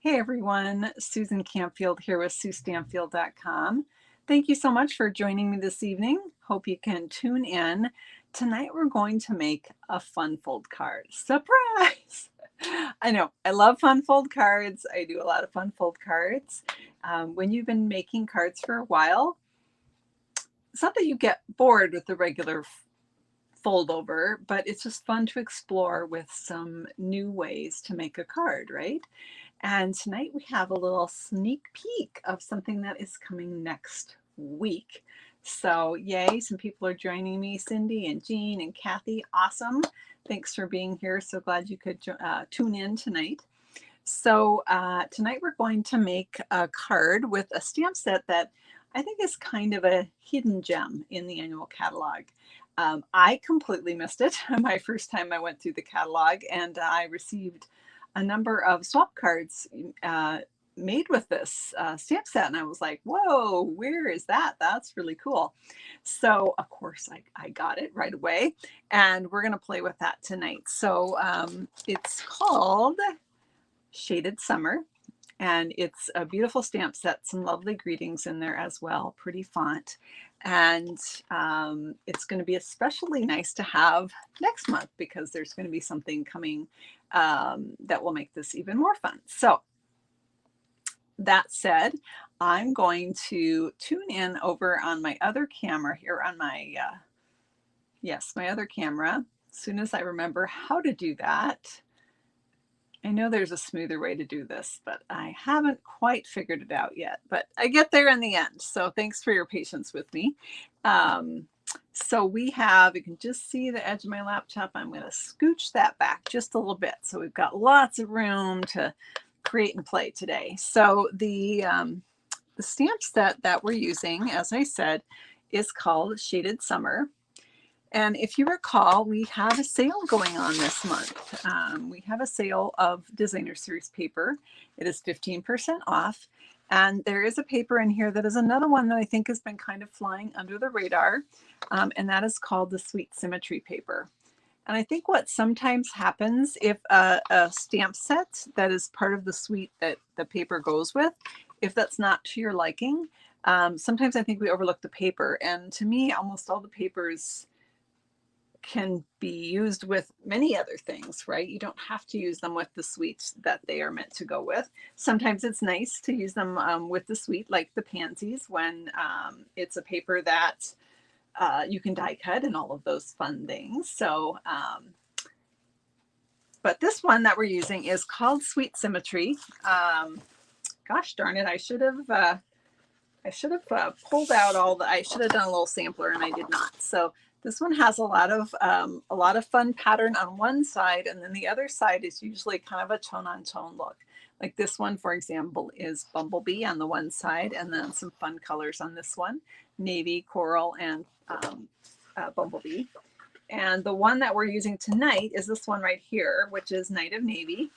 Hey everyone, Susan Campfield here with SueStampfield.com. Thank you so much for joining me this evening. Hope you can tune in. Tonight we're going to make a fun fold card. Surprise! I know, I love fun fold cards. I do a lot of fun fold cards. When you've been making cards for a while, it's not that you get bored with the regular fold over, but it's just fun to explore with some new ways to make a card, right? And tonight we have a little sneak peek of something that is coming next week. So yay, some people are joining me, Cindy and Jean and Kathy. Awesome. Thanks for being here. So glad you could tune in tonight. So tonight we're going to make a card with a stamp set that I think is kind of a hidden gem in the annual catalog. I completely missed it my first time I went through the catalog, and I received a number of swap cards made with this stamp set, and I was like, whoa, where is that? That's really cool. So of course I got it right away, and we're going to play with that tonight. So it's called Shaded Summer, and it's a beautiful stamp set, some lovely greetings in there as well, pretty font. And it's going to be especially nice to have next month because there's going to be something coming that will make this even more fun. So that said, I'm going to tune in over on my other camera here on my, my other camera. As soon as I remember how to do that. I know there's a smoother way to do this, but I haven't quite figured it out yet, but I get there in the end. So thanks for your patience with me. So we have, you can just see the edge of my laptop. I'm going to scooch that back just a little bit. So we've got lots of room to create and play today. So the stamp set that we're using, as I said, is called Shaded Summer. And if you recall, we have a sale going on this month. We have a sale of Designer Series paper. It is 15% off. And there is a paper in here that is another one that I think has been kind of flying under the radar. And that is called the Sweet Symmetry paper. And I think what sometimes happens if a stamp set that is part of the suite that the paper goes with, if that's not to your liking, sometimes I think we overlook the paper. And to me, almost all the papers can be used with many other things, right? You don't have to use them with the suites that they are meant to go with. Sometimes it's nice to use them with the suite, like the pansies, when it's a paper that you can die cut and all of those fun things. So, but this one that we're using is called Sweet Symmetry. Gosh darn it, I should have pulled out all the, I should have done a little sampler and I did not. So this one has a lot of fun pattern on one side, and then the other side is usually kind of a tone-on-tone look. Like this one, for example, is Bumblebee on the one side, and then some fun colors on this one, navy, coral, and Bumblebee. And the one that we're using tonight is this one right here, which is Night of Navy.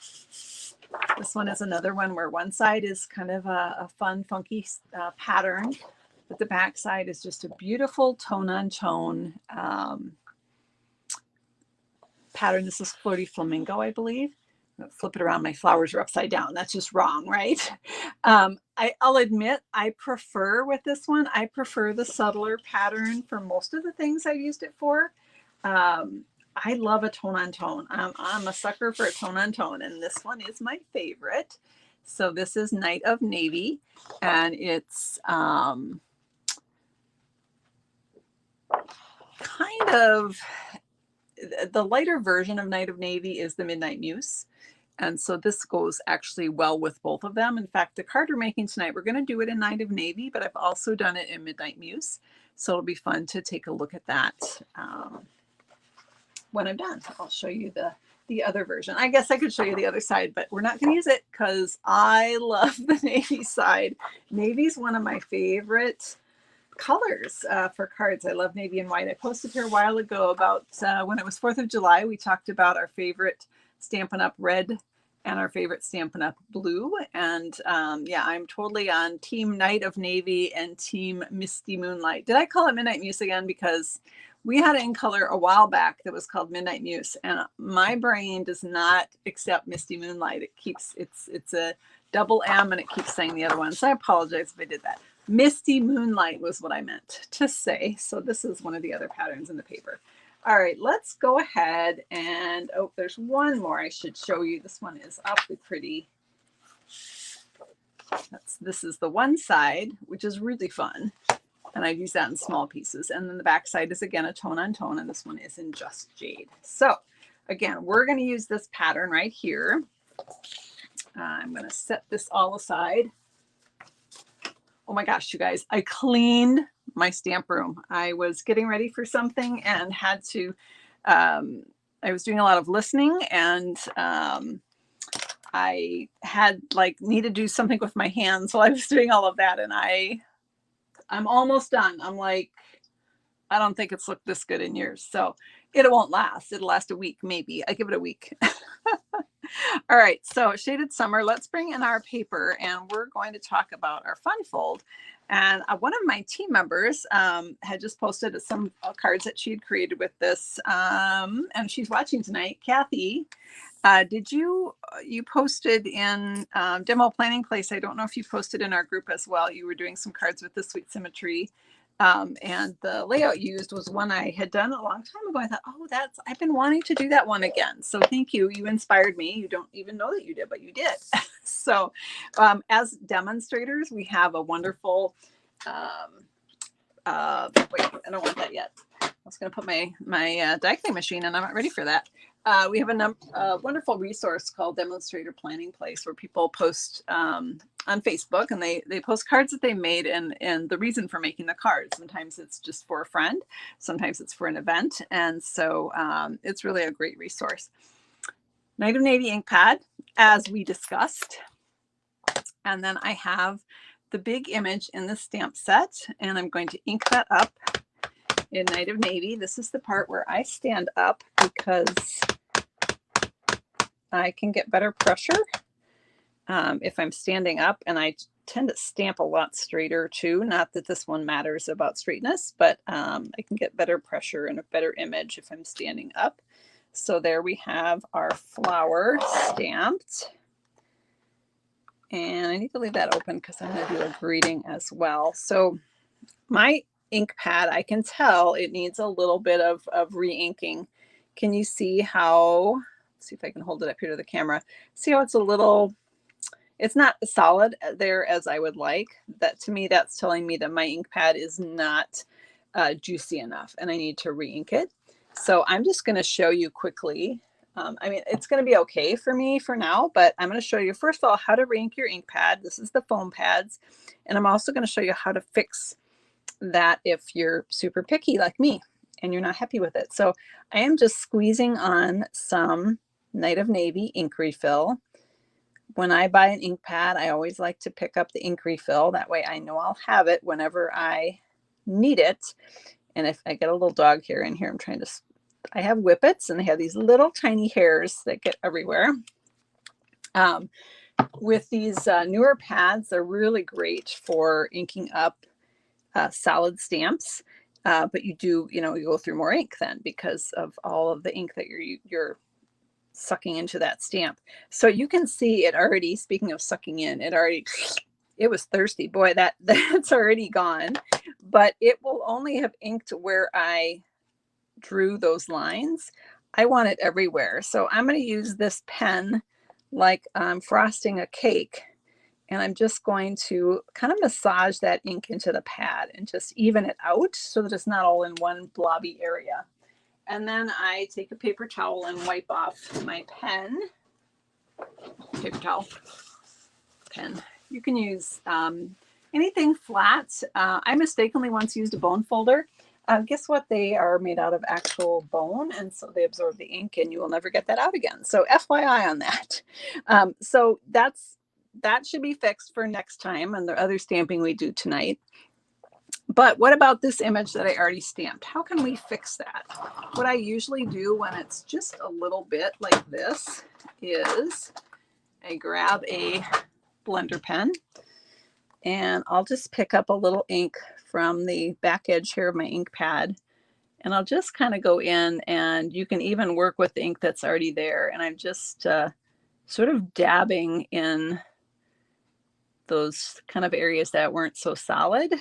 This one is another one where one side is kind of a fun, funky pattern, but the back side is just a beautiful tone-on-tone pattern. This is Flirty Flamingo, I believe. I'm gonna flip it around. My flowers are upside down. That's just wrong, right? I'll admit I prefer with this one, I prefer the subtler pattern for most of the things I've used it for. I love a tone-on-tone. I'm a sucker for a tone-on-tone, and this one is my favorite. So this is Night of Navy, and it's kind of the lighter version of Night of Navy is the Midnight Muse. And so this goes actually well with both of them. In fact, the card we're making tonight, we're going to do it in Night of Navy, but I've also done it in Midnight Muse. So it'll be fun to take a look at that when I'm done. I'll show you the other version. I guess I could show you the other side, but we're not going to use it because I love the navy side. Navy's one of my favorite colors for cards. I love navy and white. I posted here a while ago about when it was 4th of July, we talked about our favorite Stampin' Up! Red and our favorite Stampin' Up! Blue. And yeah, I'm totally on Team Night of Navy and Team Misty Moonlight. Did I call it Midnight Muse again? Because We had an ink color a while back that was called Midnight Muse, and my brain does not accept Misty Moonlight. It keeps, it's a double M and it keeps saying the other one. So I apologize if I did that. Misty Moonlight was what I meant to say. So this is one of the other patterns in the paper. All right, let's go ahead and, oh, there's one more I should show you. This one is awfully pretty. This is the one side, which is really fun. And I use that in small pieces. And then the back side is again a tone on tone, and this one is in just jade. So again, we're going to use this pattern right here. I'm going to set this all aside. Oh my gosh, you guys, I cleaned my stamp room. I was getting ready for something and had to, I was doing a lot of listening, and I had need to do something with my hands while I was doing all of that. And I'm almost done. I'm like, I don't think it's looked this good in years. So it won't last. It'll last a week, maybe. I give it a week. All right. So Shaded Summer, let's bring in our paper, and we're going to talk about our fun fold. And one of my team members had just posted some cards that she had created with this. And she's watching tonight. Kathy, did you posted in Demo Planning Place? I don't know if you posted in our group as well. You were doing some cards with the Sweet Symmetry. And the layout used was one I had done a long time ago. I thought, oh, I've been wanting to do that one again. So thank you. You inspired me. You don't even know that you did, but you did. So as demonstrators, we have a wonderful, wait, I don't want that yet. I was going to put my die cutting machine, and I'm not ready for that. We have a wonderful resource called Demonstrator Planning Place, where people post on Facebook, and they post cards that they made and the reason for making the cards. Sometimes it's just for a friend, sometimes it's for an event, and so it's really a great resource. Night of Navy ink pad, as we discussed, and then I have the big image in the stamp set, and I'm going to ink that up in Night of Navy. This is the part where I stand up because I can get better pressure if I'm standing up, and I tend to stamp a lot straighter too. Not that this one matters about straightness, but I can get better pressure and a better image if I'm standing up. So there we have our flower stamped. And I need to leave that open because I'm going to do a greeting as well. So my ink pad, I can tell it needs a little bit of re-inking. Can you see how, let's see if I can hold it up here to the camera. See how it's a little, it's not solid there as I would like. That, to me, that's telling me that my ink pad is not juicy enough and I need to re-ink it. So I'm just going to show you quickly. I mean, it's going to be okay for me for now, but I'm going to show you, first of all, how to re-ink your ink pad. This is the foam pads. And I'm also going to show you how to fix that if you're super picky like me and you're not happy with it. So I am just squeezing on some Night of Navy ink refill. When I buy an ink pad, I always like to pick up the ink refill. That way I know I'll have it whenever I need it. And if I get a little dog hair in here, I'm trying to, I have whippets and they have these little tiny hairs that get everywhere. With these newer pads, they're really great for inking up solid stamps, but you do, you go through more ink then because of all of the ink that you're sucking into that stamp. So you can see it already, speaking of sucking in, it was thirsty. Boy, that's already gone, but it will only have inked where I drew those lines. I want it everywhere. So I'm going to use this pen like I'm frosting a cake. And I'm just going to kind of massage that ink into the pad and just even it out so that it's not all in one blobby area. And then I take a paper towel and wipe off my pen. Paper towel, pen. You can use anything flat. I mistakenly once used a bone folder. Guess what? They are made out of actual bone, and so they absorb the ink and you will never get that out again. So FYI on that. So that should be fixed for next time and the other stamping we do tonight. But what about this image that I already stamped? How can we fix that? What I usually do when it's just a little bit like this is I grab a blender pen and I'll just pick up a little ink from the back edge here of my ink pad And I'll just kind of go in, and you can even work with the ink that's already there. And I'm just sort of dabbing in those kind of areas that weren't so solid,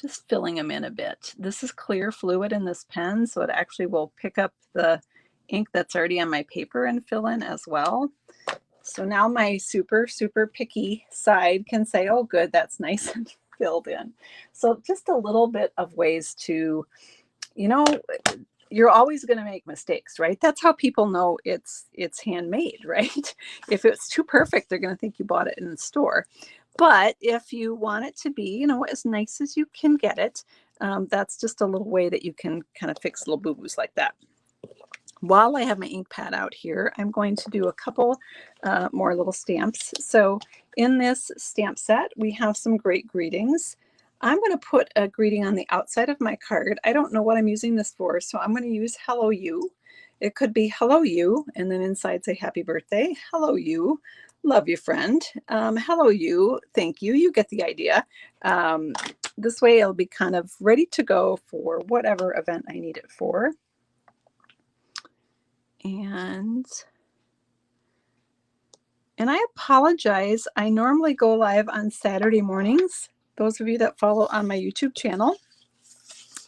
just filling them in a bit. This is clear fluid in this pen, so it actually will pick up the ink that's already on my paper and fill in as well. So now my super, super picky side can say, oh, good, that's nice and filled in. So just a little bit of ways to, you know, you're always going to make mistakes, right? That's how people know it's handmade, right? If it's too perfect, they're going to think you bought it in the store. But if you want it to be, you know, as nice as you can get it, that's just a little way that you can kind of fix little boo-boos like that. While I have my ink pad out here, I'm going to do a couple more little stamps. So in this stamp set, we have some great greetings. I'm going to put a greeting on the outside of my card. I don't know what I'm using this for, so I'm going to use Hello You. It could be Hello You, and then inside say Happy Birthday. Hello You. Love you, friend. Hello You. Thank you. You get the idea. This way it'll be kind of ready to go for whatever event I need it for. And I apologize. I normally go live on Saturday mornings. Those of you that follow on my YouTube channel.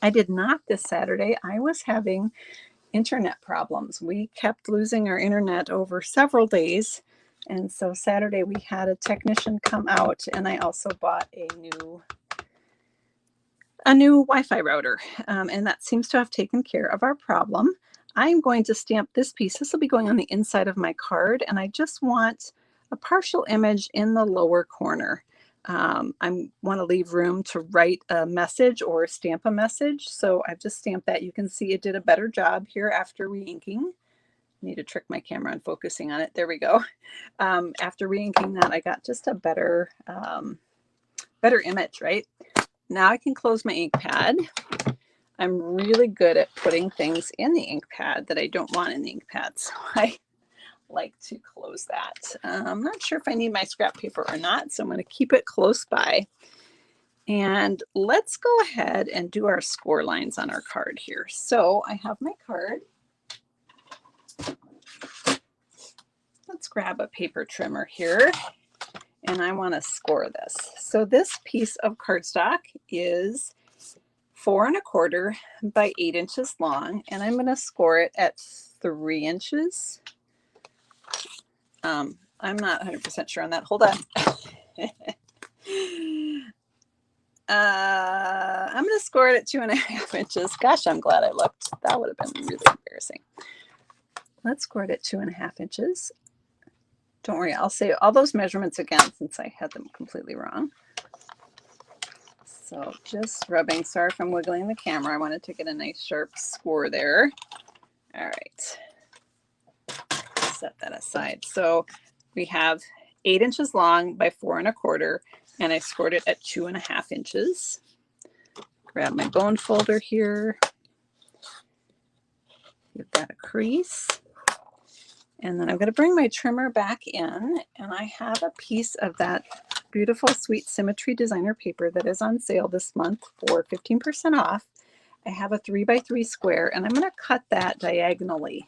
I did not this Saturday. I was having internet problems. We kept losing our internet over several days. And so Saturday we had a technician come out, and I also bought a new Wi-Fi router. And that seems to have taken care of our problem. I'm going to stamp this piece. This will be going on the inside of my card, and I just want a partial image in the lower corner. I want to leave room to write a message or stamp a message, so I've just stamped that. You can see it did a better job here after re-inking. Need to trick my camera on focusing on it. There we go. After re-inking that, I got just a better image, right? Now I can close my ink pad. I'm really good at putting things in the ink pad that I don't want in the ink pad, so I like to close that. I'm not sure if I need my scrap paper or not, so I'm going to keep it close by. And let's go ahead and do our score lines on our card here. So I have my card. Let's grab a paper trimmer here, and I want to score this. So this piece of cardstock is 4 1/4 by 8 inches long, and I'm going to score it at 3 inches. I'm not 100% sure on that. Hold on. I'm going to score it at 2.5 inches. Gosh, I'm glad I looked. That would have been really embarrassing. Let's score it at 2.5 inches. Don't worry, I'll say all those measurements again since I had them completely wrong. So just rubbing. Sorry if I'm wiggling the camera. I wanted to get a nice sharp score there. All right. Set that aside. So we have 8 inches long by 4 1/4, and I scored it at 2.5 inches. Grab my bone folder here. Give that a crease. And then I'm going to bring my trimmer back in, and I have a piece of that beautiful Sweet Symmetry designer paper that is on sale this month for 15% off. I have a 3x3 square, and I'm going to cut that diagonally.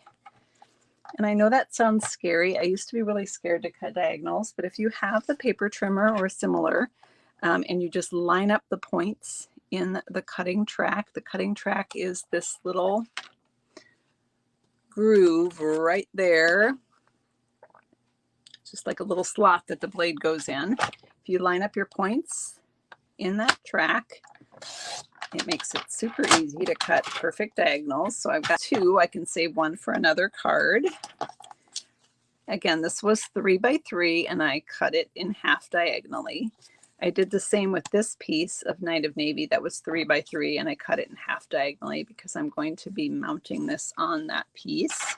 And I know that sounds scary. I used to be really scared to cut diagonals, but if you have the paper trimmer or similar, and you just line up the points in the cutting track is this little groove right there, just like a little slot that the blade goes in. If you line up your points in that track, it makes it super easy to cut perfect diagonals. So I've got 2. I can save 1 for another card. Again, this was 3x3, and I cut it in half diagonally. I did the same with this piece of Night of Navy that was 3x3, and I cut it in half diagonally because I'm going to be mounting this on that piece.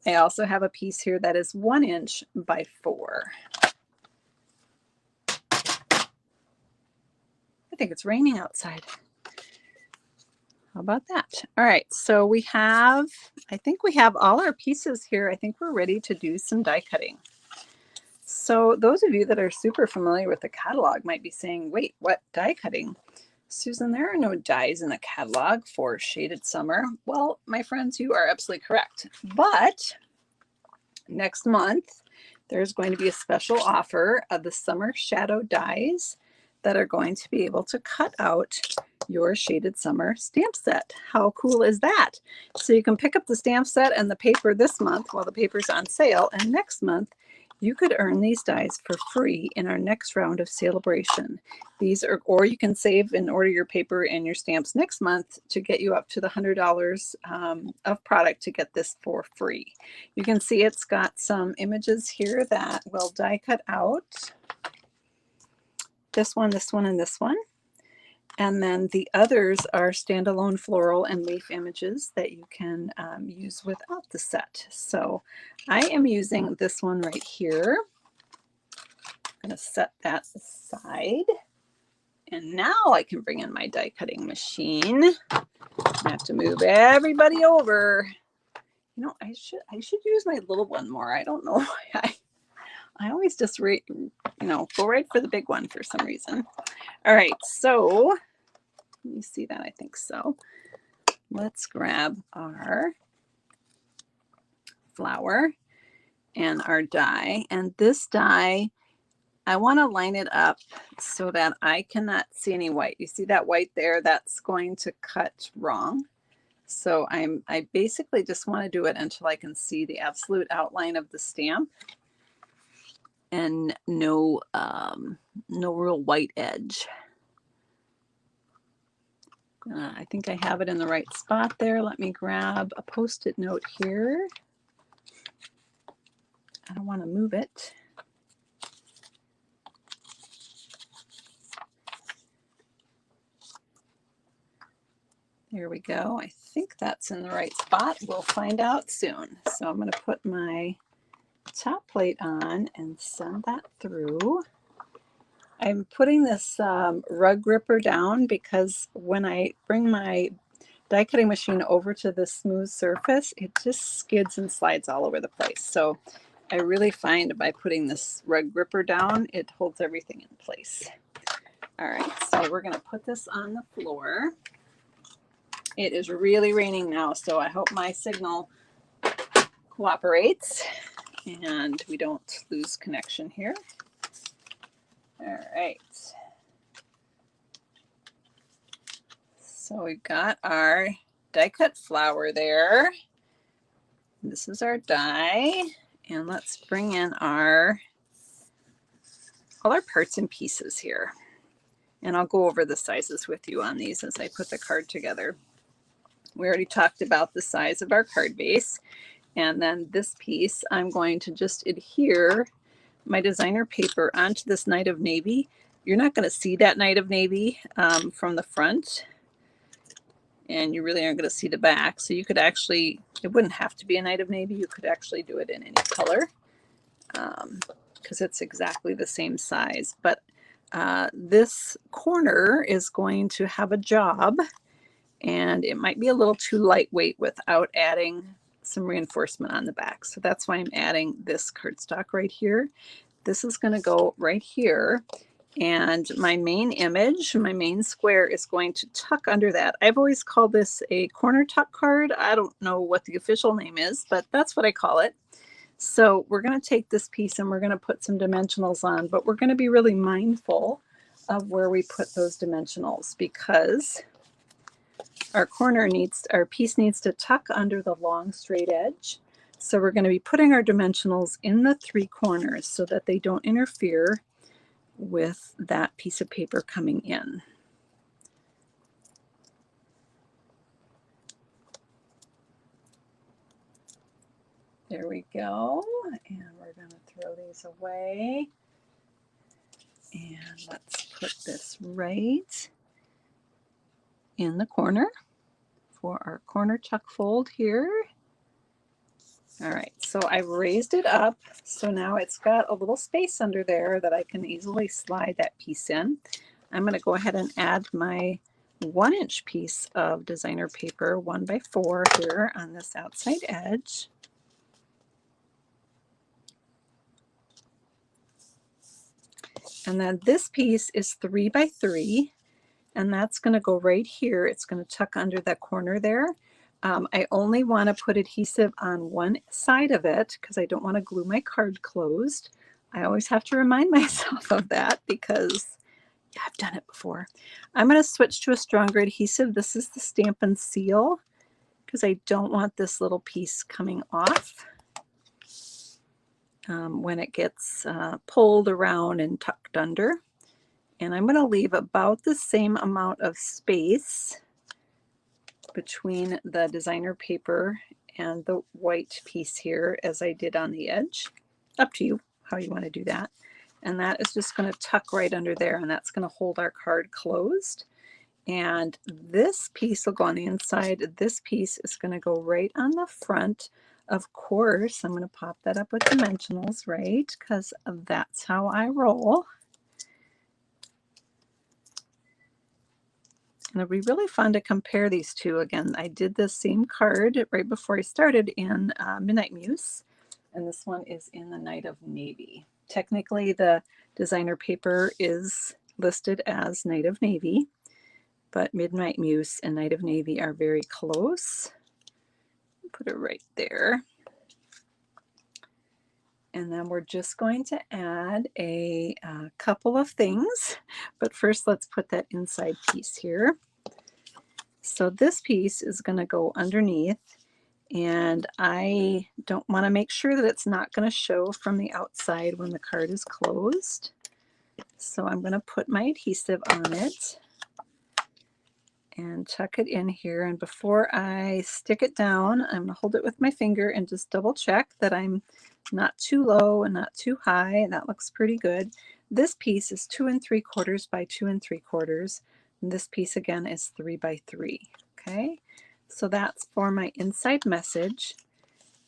I also have a piece here that is 1 inch by 4. I think it's raining outside. How about that? All right, so I think we have all our pieces here. I think we're ready to do some die cutting. So those of you that are super familiar with the catalog might be saying, wait, what die cutting? Susan, there are no dies in the catalog for Shaded Summer. Well, my friends, you are absolutely correct. But next month, there's going to be a special offer of the Summer Shadow dies that are going to be able to cut out your Shaded Summer stamp set. How cool is that? So you can pick up the stamp set and the paper this month while the paper's on sale, and next month you could earn these dies for free in our next round of Sale-a-bration. These are, or you can save and order your paper and your stamps next month to get you up to the $100 of product to get this for free. You can see it's got some images here that will die cut out. This one, and this one. And then the others are standalone floral and leaf images that you can use without the set. So I am using this one right here. I'm going to set that aside. And now I can bring in my die cutting machine. I have to move everybody over. You know, I should use my little one more. I don't know why I always just go right for the big one for some reason. All right, so let me see that. I think so. Let's grab our flower and our die. And this die, I want to line it up so that I cannot see any white. You see that white there? That's going to cut wrong. So I basically just want to do it until I can see the absolute outline of the stamp and no real white edge. I think I have it in the right spot there. Let me grab a Post-it note here. I don't want to move it. There we go. I think that's in the right spot. We'll find out soon. So I'm going to put my top plate on and send that through. I'm putting this rug gripper down because when I bring my die cutting machine over to the smooth surface, it just skids and slides all over the place. So I really find by putting this rug gripper down, it holds everything in place. All right, so we're going to put this on the floor. It is really raining now, so I hope my signal cooperates and we don't lose connection here. All right. So we've got our die cut flower there. This is our die. And let's bring in all our parts and pieces here. And I'll go over the sizes with you on these as I put the card together. We already talked about the size of our card base. And then this piece, I'm going to just adhere my designer paper onto this Night of Navy. You're not going to see that Night of Navy from the front, and you really aren't going to see the back. So you could actually, it wouldn't have to be a Night of Navy. You could actually do it in any color because it's exactly the same size. But this corner is going to have a job, and it might be a little too lightweight without adding some reinforcement on the back. So that's why I'm adding this cardstock right here. This is going to go right here. And my main image, my main square is going to tuck under that. I've always called this a corner tuck card. I don't know what the official name is, but that's what I call it. So we're going to take this piece and we're going to put some dimensionals on, but we're going to be really mindful of where we put those dimensionals because our piece needs to tuck under the long straight edge. So we're going to be putting our dimensionals in the three corners so that they don't interfere with that piece of paper coming in. There we go. And we're going to throw these away. And let's put this right in the corner for our corner tuck fold here. All right, so I've raised it up. So now it's got a little space under there that I can easily slide that piece in. I'm going to go ahead and add my 1-inch piece of designer paper, 1x4 here on this outside edge. And then this piece is 3x3. and that's going to go right here. It's going to tuck under that corner there. I only want to put adhesive on one side of it because I don't want to glue my card closed. I always have to remind myself of that because yeah, I've done it before. I'm going to switch to a stronger adhesive. This is the Stamp and Seal because I don't want this little piece coming off when it gets pulled around and tucked under. And I'm going to leave about the same amount of space between the designer paper and the white piece here as I did on the edge. Up to you how you want to do that. And that is just going to tuck right under there, and that's going to hold our card closed. And this piece will go on the inside. This piece is going to go right on the front. Of course, I'm going to pop that up with dimensionals, right? Because that's how I roll. And it'll be really fun to compare these two. Again, I did this same card right before I started in Midnight Muse, and this one is in the Night of Navy. Technically, the designer paper is listed as Night of Navy, but Midnight Muse and Night of Navy are very close. Put it right there. And then we're just going to add a couple of things, but first let's put that inside piece here. So this piece is going to go underneath, and I don't want to make sure that it's not going to show from the outside when the card is closed. So I'm going to put my adhesive on it and tuck it in here. And before I stick it down, I'm going to hold it with my finger and just double check that I'm not too low and not too high. That looks pretty good. This piece is 2 3/4 by 2 3/4. And this piece again is 3 by 3. Okay, so that's for my inside message.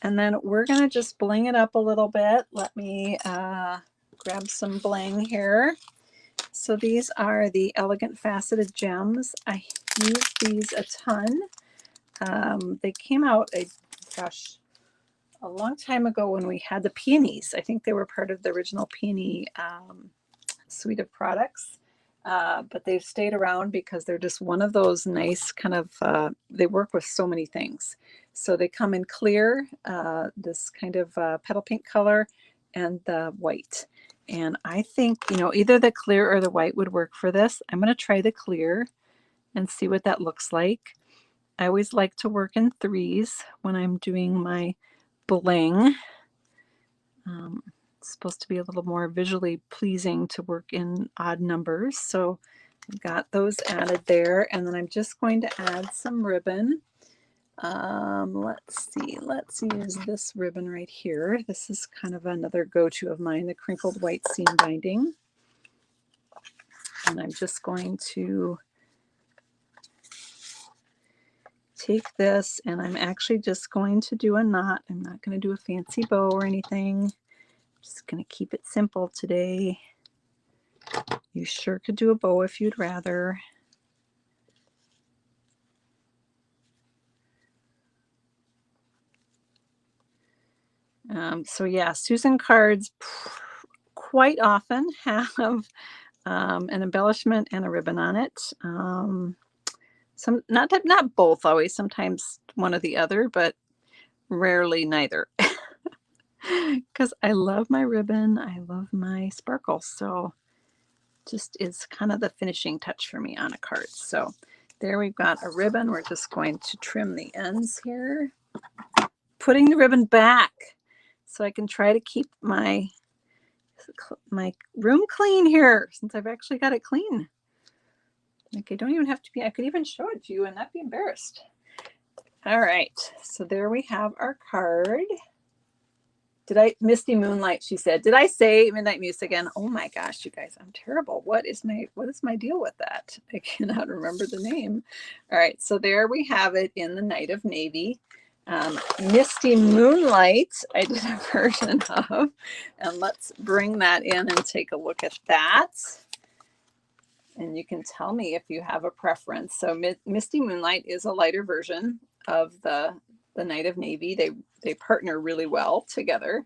And then we're going to just bling it up a little bit. Let me grab some bling here. So these are the Elegant Faceted Gems. I use these a ton. They came out, a long time ago when we had the peonies. I think they were part of the original peony suite of products. But they've stayed around because they're just one of those nice kind of, they work with so many things. So they come in clear, this kind of petal pink color, and the white. And I think, you know, either the clear or the white would work for this. I'm going to try the clear and see what that looks like. I always like to work in threes when I'm doing my bling. It's supposed to be a little more visually pleasing to work in odd numbers. So I've got those added there. And then I'm just going to add some ribbon. Let's see, let's use this ribbon right here. This is kind of another go-to of mine, the crinkled white seam binding. And I'm just going to take this, and I'm actually just going to do a knot. I'm not going to do a fancy bow or anything. I'm just going to keep it simple today. You sure could do a bow if you'd rather. So yeah, Susan cards quite often have an embellishment and a ribbon on it. Some not both always, sometimes one or the other, but rarely neither. Because I love my ribbon, I love my sparkles, so just is kind of the finishing touch for me on a card. So there we've got a ribbon. We're just going to trim the ends here, putting the ribbon back so I can try to keep my room clean here, since I've actually got it clean. Like, I don't even have to be, I could even show it to you and not be embarrassed. All right, so there we have our card. Misty Moonlight, she said. Did I say Midnight Muse again? Oh my gosh, you guys, I'm terrible. What is my deal with that? I cannot remember the name. All right, so there we have it in the Night of Navy. Misty Moonlight, I did a version of, and let's bring that in and take a look at that. And you can tell me if you have a preference. So Misty Moonlight is a lighter version of the Night of Navy. They partner really well together.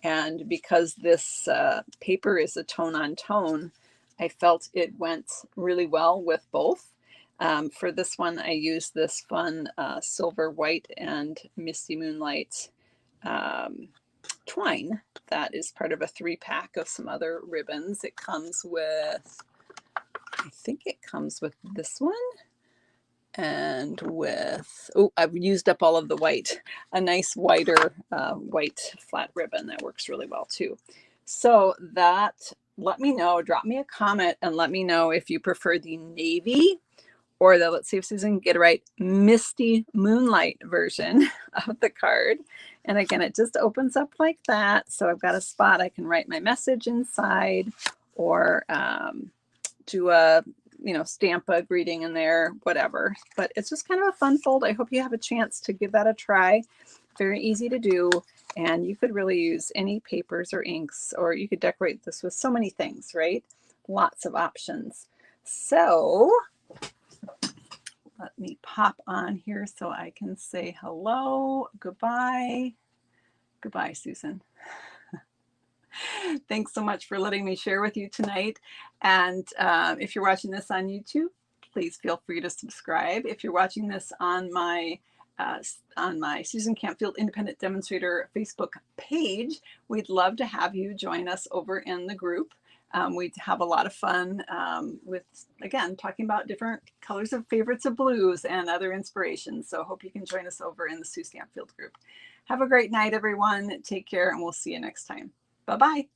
And because this paper is a tone on tone, I felt it went really well with both. For this one, I used this fun silver, white, and misty moonlight twine that is part of a 3-pack of some other ribbons. It comes with, I think it comes with this one and with, oh, I've used up all of the white, a nice whiter white flat ribbon that works really well too. So that, let me know, drop me a comment and let me know if you prefer the navy or the, let's see if Susan can get it right, misty moonlight version of the card. And again, it just opens up like that. So I've got a spot I can write my message inside or do a, stamp a greeting in there, whatever. But it's just kind of a fun fold. I hope you have a chance to give that a try. Very easy to do. And you could really use any papers or inks, or you could decorate this with so many things, right? Lots of options. So let me pop on here so I can say hello, goodbye. Goodbye, Susan. Thanks so much for letting me share with you tonight. And if you're watching this on YouTube, please feel free to subscribe. If you're watching this on my Susan Campfield Independent Demonstrator Facebook page, we'd love to have you join us over in the group. We have a lot of fun with, again, talking about different colors of favorites of blues and other inspirations. So hope you can join us over in the Sue Stampfield group. Have a great night, everyone. Take care, and we'll see you next time. Bye-bye.